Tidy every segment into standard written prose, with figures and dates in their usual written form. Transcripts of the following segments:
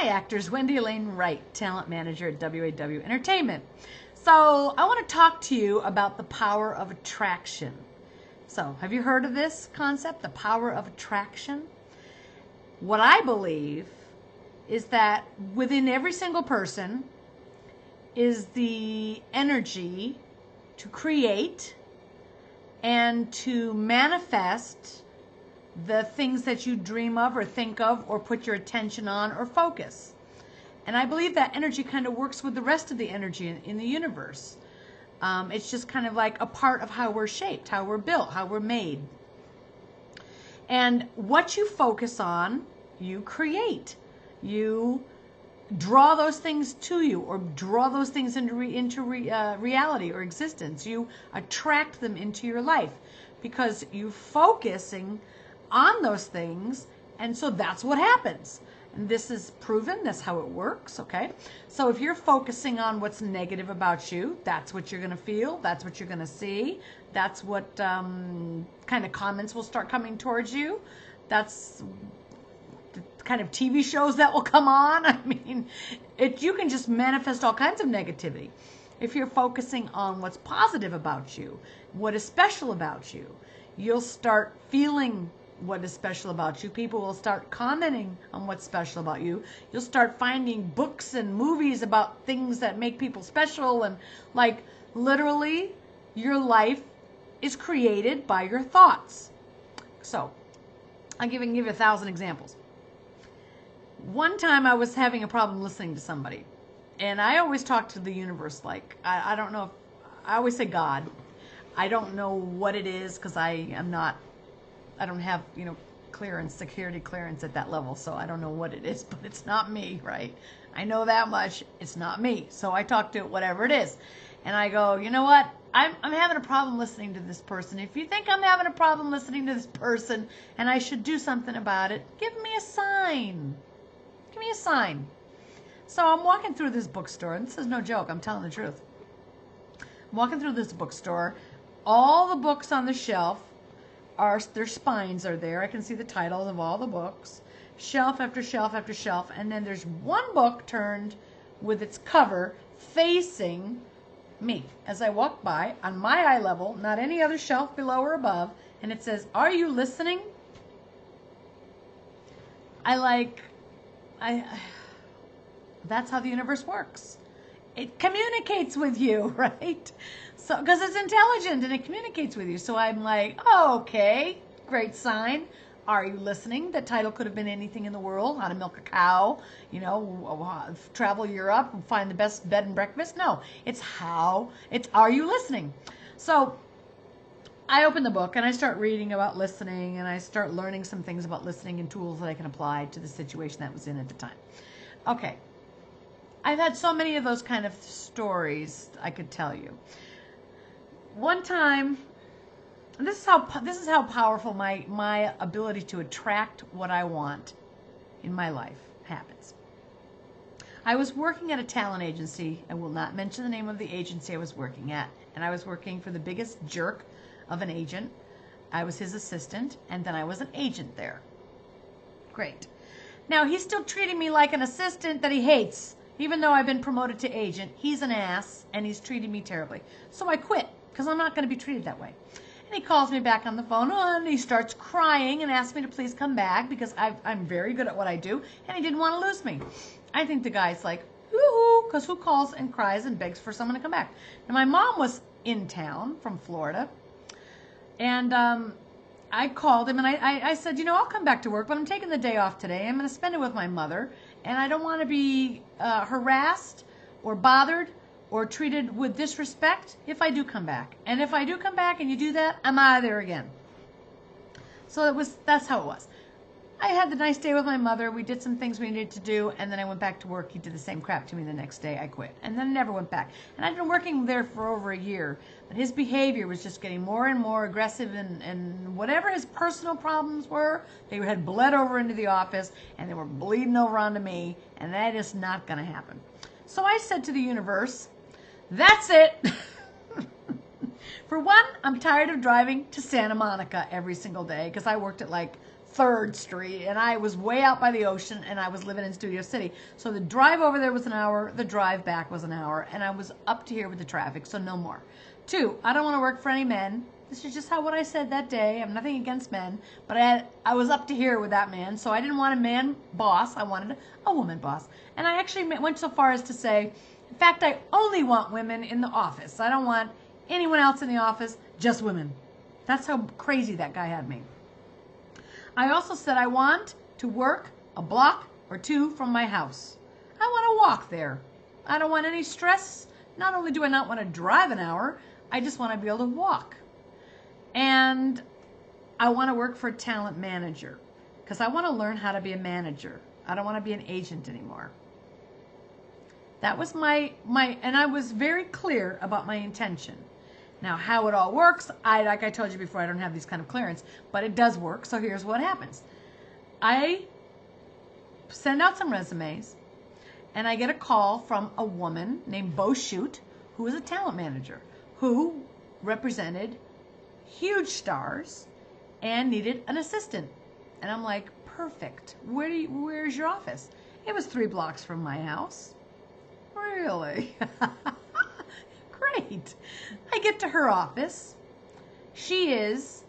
Hi, actors. Wendy Alane Wright, talent manager at WAW Entertainment. So I want to talk to you about the power of attraction. So have you heard of this concept, the power of attraction? What I believe is that within every single person is the energy to create and to manifest the things that you dream of or think of or put your attention on or focus. And I believe that energy kind of works with the rest of the energy in the universe. It's just kind of like a part of how we're shaped, how we're built, how we're made. And what you focus on, you create. You draw those things to you or draw those things into reality or existence. You attract them into your life because you're focusing on those things, and so that's what happens. And this is proven, that's how it works, okay? So if you're focusing on what's negative about you, that's what you're going to feel, that's what you're going to see, that's what kind of comments will start coming towards you, that's the kind of TV shows that will come on. I mean, you can just manifest all kinds of negativity. If you're focusing on what's positive about you, what is special about you, you'll start feeling what is special about you. People will start commenting on what's special about you. You'll start finding books and movies about things that make people special, and like literally your life is created by your thoughts. So I'll give you 1,000 examples. One time I was having a problem listening to somebody, and I always talk to the universe, like I don't know if, I always say God. I don't know what it is because I don't have, clearance, security clearance at that level, so I don't know what it is, but it's not me, right? I know that much. It's not me. So I talk to it, whatever it is. And I go, you know what? I'm having a problem listening to this person. If you think I'm having a problem listening to this person and I should do something about it, give me a sign. Give me a sign. So I'm walking through this bookstore, and this is no joke. I'm telling the truth. I'm walking through this bookstore. All the books on the shelf their spines are there. I can see the titles of all the books, shelf after shelf after shelf, and then there's one book turned with its cover facing me as I walk by on my eye level, not any other shelf below or above, and it says, "Are you listening?" That's how the universe works. It communicates with you, right? So, because it's intelligent and it communicates with you. So I'm like, oh, okay, great sign. Are you listening? That title could have been anything in the world. How to milk a cow, travel Europe and find the best bed and breakfast. No, it's are you listening? So I open the book and I start reading about listening, and I start learning some things about listening and tools that I can apply to the situation that was in at the time. Okay. I've had so many of those kind of stories I could tell you. One time, this is how powerful my ability to attract what I want in my life happens. I was working at a talent agency. I will not mention the name of the agency I was working at, and I was working for the biggest jerk of an agent. I was his assistant, and then I was an agent there. Great. Now he's still treating me like an assistant that he hates. Even though I've been promoted to agent, he's an ass, and he's treating me terribly. So I quit, because I'm not going to be treated that way. And he calls me back on the phone, and he starts crying and asks me to please come back, because I'm very good at what I do, and he didn't want to lose me. I think the guy's like, woo-hoo, because who calls and cries and begs for someone to come back? Now, my mom was in town from Florida, and I called him, and I said, I'll come back to work, but I'm taking the day off today. I'm going to spend it with my mother, and I don't want to be harassed or bothered or treated with disrespect if I do come back. And if I do come back and you do that, I'm out of there again. So that's how it was. I had the nice day with my mother. We did some things we needed to do, and then I went back to work. He did the same crap to me the next day. I quit, and then never went back. And I'd been working there for over a year, but his behavior was just getting more and more aggressive, and whatever his personal problems were, they had bled over into the office, and they were bleeding over onto me, and that is not going to happen. So I said to the universe, that's it. For one, I'm tired of driving to Santa Monica every single day, because I worked at like 3rd Street, and I was way out by the ocean, and I was living in Studio City. So the drive over there was an hour, the drive back was an hour, and I was up to here with the traffic, so no more. 2, I don't want to work for any men. This is just what I said that day. I'm nothing against men, but I was up to here with that man, so I didn't want a man boss. I wanted a woman boss. And I actually went so far as to say, in fact, I only want women in the office. I don't want anyone else in the office, just women. That's how crazy that guy had me. I also said I want to work a block or 2 from my house. I want to walk there. I don't want any stress. Not only do I not want to drive an hour, I just want to be able to walk. And I want to work for a talent manager because I want to learn how to be a manager. I don't want to be an agent anymore. That was my and I was very clear about my intention. Now, how it all works, like I told you before, I don't have these kind of clearance, but it does work. So here's what happens. I send out some resumes, and I get a call from a woman named Bo Shoot, who is a talent manager, who represented huge stars and needed an assistant. And I'm like, perfect. Where's your office? It was 3 blocks from my house. Really? Great. I get to her office. She is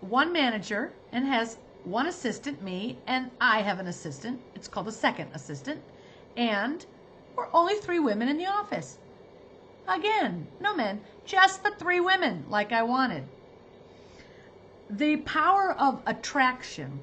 one manager and has one assistant, me, and I have an assistant. It's called a second assistant. And we're only 3 women in the office. Again, no men, just the 3 women like I wanted. The power of attraction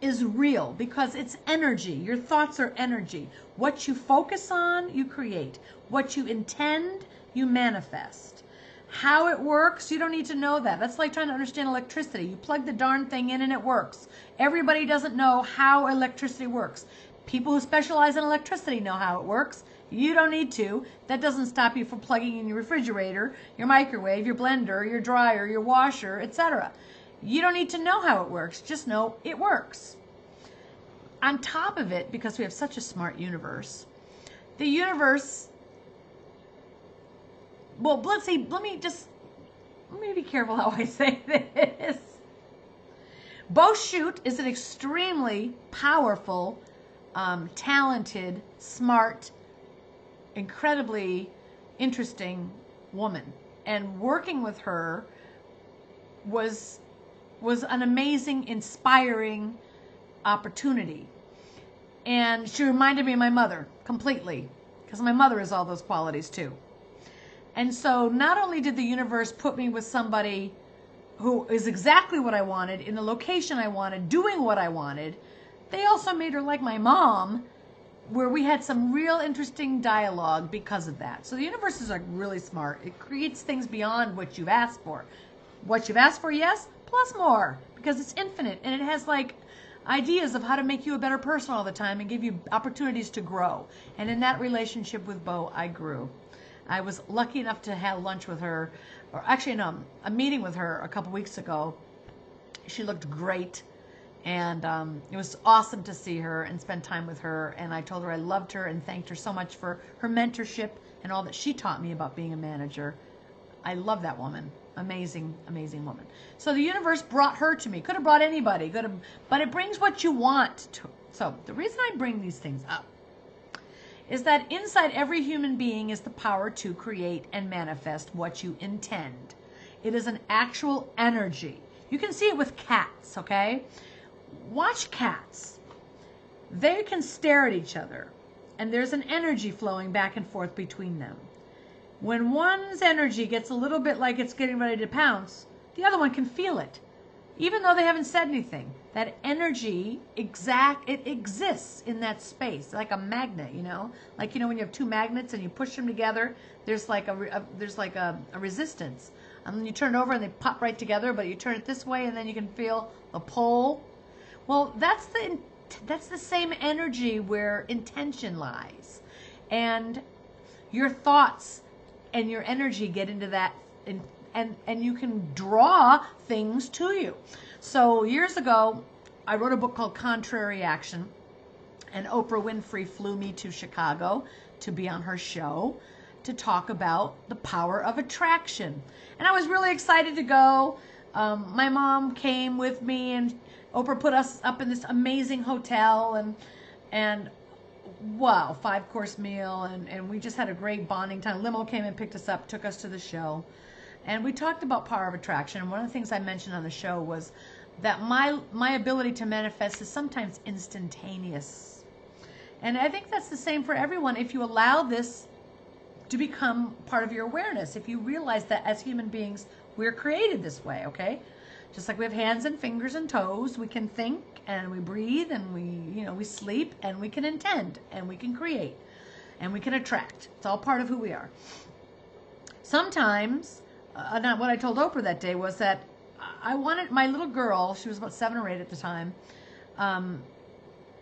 is real because it's energy. Your thoughts are energy. What you focus on, you create. What you intend, you manifest. How it works, you don't need to know that. That's like trying to understand electricity. You plug the darn thing in and it works. Everybody doesn't know how electricity works. People who specialize in electricity know how it works. You don't need to. That doesn't stop you from plugging in your refrigerator, your microwave, your blender, your dryer, your washer, etc. You don't need to know how it works. Just know it works. On top of it, because we have such a smart universe, the universe, well, let me be careful how I say this. Bo Shoot is an extremely powerful, talented, smart, incredibly interesting woman. And working with her was an amazing, inspiring opportunity. And she reminded me of my mother completely, because my mother has all those qualities too. And so not only did the universe put me with somebody who is exactly what I wanted, in the location I wanted, doing what I wanted, they also made her like my mom, where we had some real interesting dialogue because of that. So the universe is like really smart. It creates things beyond what you've asked for. What you've asked for, yes, plus more, because it's infinite, and it has like ideas of how to make you a better person all the time and give you opportunities to grow. And in that relationship with Bo, I grew. I was lucky enough to have lunch with her, or actually no, a meeting with her a couple weeks ago. She looked great, and it was awesome to see her and spend time with her. And I told her I loved her and thanked her so much for her mentorship and all that she taught me about being a manager. I love that woman. Amazing, amazing woman. So the universe brought her to me. Could have brought anybody, but it brings what you want to. So the reason I bring these things up is that inside every human being is the power to create and manifest what you intend. It is an actual energy. You can see it with cats, okay? Watch cats. They can stare at each other, and there's an energy flowing back and forth between them. When one's energy gets a little bit like it's getting ready to pounce, the other one can feel it. Even though they haven't said anything, that energy it exists in that space, like a magnet, you know? Like, you know, when you have 2 magnets and you push them together, there's like a resistance. And then you turn it over and they pop right together, but you turn it this way and then you can feel the pull. Well, that's the same energy where intention lies. And your thoughts and your energy get into that, and you can draw things to you. So years ago, I wrote a book called Contrary Action, and Oprah Winfrey flew me to Chicago to be on her show to talk about the power of attraction. And I was really excited to go. My mom came with me, and Oprah put us up in this amazing hotel, and wow, 5-course meal, and we just had a great bonding time. Limo came and picked us up, took us to the show, and we talked about power of attraction. And one of the things I mentioned on the show was that my ability to manifest is sometimes instantaneous. And I think that's the same for everyone. If you allow this to become part of your awareness, if you realize that as human beings, we're created this way, okay? Just like we have hands and fingers and toes, we can think and we breathe and we sleep and we can intend and we can create and we can attract. It's all part of who we are. Sometimes, not what I told Oprah that day was that I wanted my little girl, she was about 7 or 8 at the time,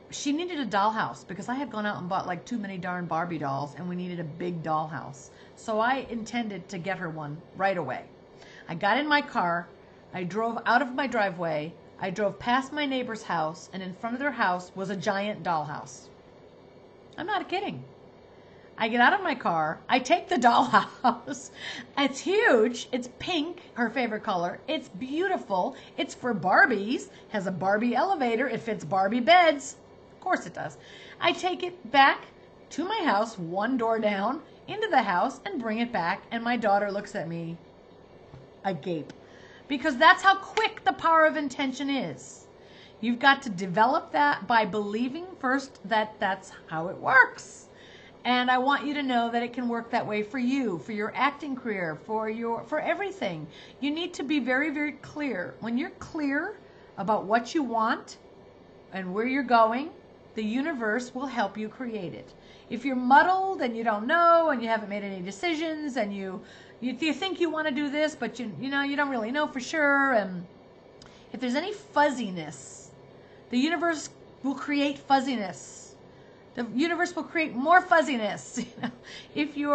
she needed a dollhouse because I had gone out and bought like too many darn Barbie dolls and we needed a big dollhouse. So I intended to get her one right away. I got in my car, I drove out of my driveway, I drove past my neighbor's house, and in front of their house was a giant dollhouse. I'm not kidding. I get out of my car, I take the dollhouse. It's huge, it's pink, her favorite color. It's beautiful, it's for Barbies, has a Barbie elevator, it fits Barbie beds. Of course it does. I take it back to my house, one door down, into the house, and bring it back, and my daughter looks at me agape. Because that's how quick the power of intention is. You've got to develop that by believing first that that's how it works. And I want you to know that it can work that way for you, for your acting career, for everything. You need to be very, very clear. When you're clear about what you want and where you're going, the universe will help you create it. If you're muddled and you don't know and you haven't made any decisions and you think you want to do this, but you don't really know for sure, and if there's any fuzziness, the universe will create fuzziness. The universe will create more fuzziness. If you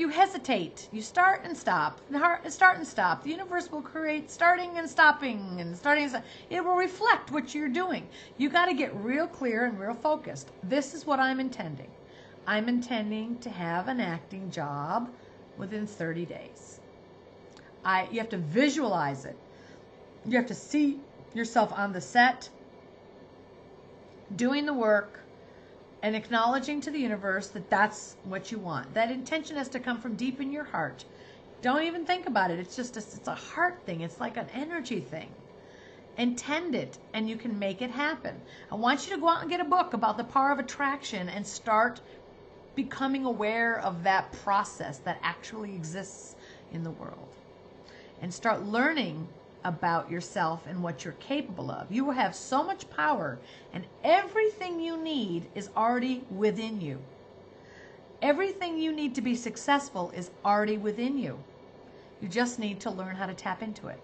hesitate, you start and stop. The universe will create starting and stopping and starting and stopping. It will reflect what you're doing. You got to get real clear and real focused. This is what I'm intending. I'm intending to have an acting job within 30 days. You have to visualize it. You have to see yourself on the set, doing the work, and acknowledging to the universe that that's what you want. That intention has to come from deep in your heart. Don't even think about it. It's a heart thing. It's like an energy thing. Intend it, and you can make it happen. I want you to go out and get a book about the power of attraction and start becoming aware of that process that actually exists in the world. And start learning about yourself and what you're capable of. You will have so much power, and everything you need is already within you. Everything you need to be successful is already within you. You just need to learn how to tap into it.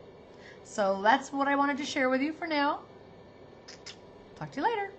So that's what I wanted to share with you for now. Talk to you later.